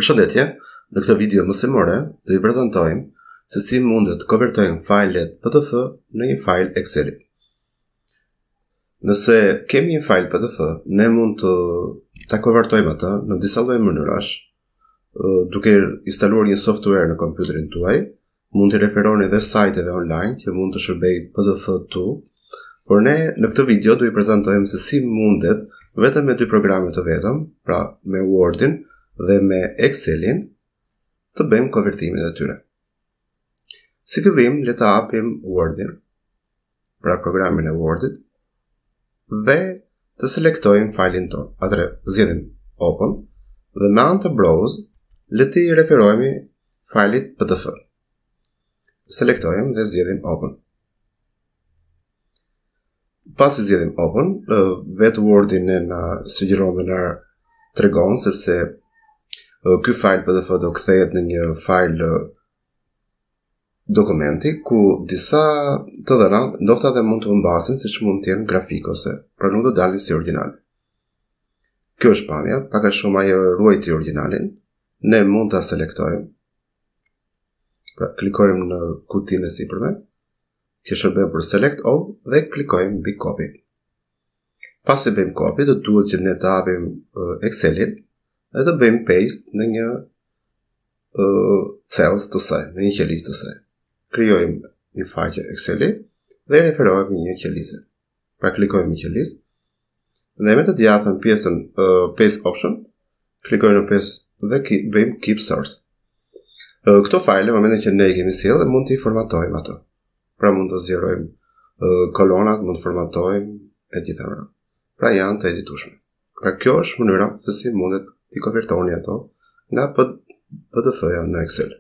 Përshëndetje, në këtë video mësimore do i prezantojmë se si mundet të konvertojmë fajlet PDF në një fajl Excel. Nëse kemi një fajl PDF, ne mund ta konvertojmë atë në disa lloj mënyrash, duke instaluar një software në kompjuterin tuaj. Mund të referoni edhe sajteve online që mund të shërbejnë PDF tu, por ne në këtë video do i prezantojmë se si mundet vetëm me 2 programe të vetëm, pra me Wordin dhe me Excelin, të bëjmë konvertimin e tyre. Si fillim, le të hapim Wordin, pra programin e Wordit, dhe të selektojmë fajlin tonë. Atëherë, zgjedhim Open dhe me anë të Browse, le të i referojmë fajlit PDF. Selektojmë dhe zgjedhim Open. Pasi zgjedhim Open, vetë Wordin na sugjeron dhe na tregon sepse ky fajl PDF do kthehet në një fajl dokumenti ku disa të dhëna ndoshta dhe mund të humbasin, siç mund të jenë grafik ose pra nuk do dalin si origjinal. Kjo është pamja, pak a shumë ajo ruajti origjinalin. Ne mund ta selektojmë. Pra klikojmë në kutinë e sipërme, që shërben për Select All dhe klikojmë mbi Copy. Pasi bëjmë copy, do duhet që ne të hapim Excelin dhe të bëjmë paste në një cells të saj, në një qelisë të saj. Krijojmë një faqe Exceli dhe referohemi një qelisë. Pra klikojmë një qelisë dhe me të djathtën pjesën Paste Option, klikojmë në paste dhe bëjmë Keep Source. Këto fajle, në momentin që ne i kemi sjellë, mund t'i formatojmë ato. Pra mund të zgjerojmë kolonat, mund të formatojmë e gjitha mëra. Pra janë të editueshme. Pra kjo është mënyra se si mundet t'i konvertoni ato nga PDF-ja në Excel.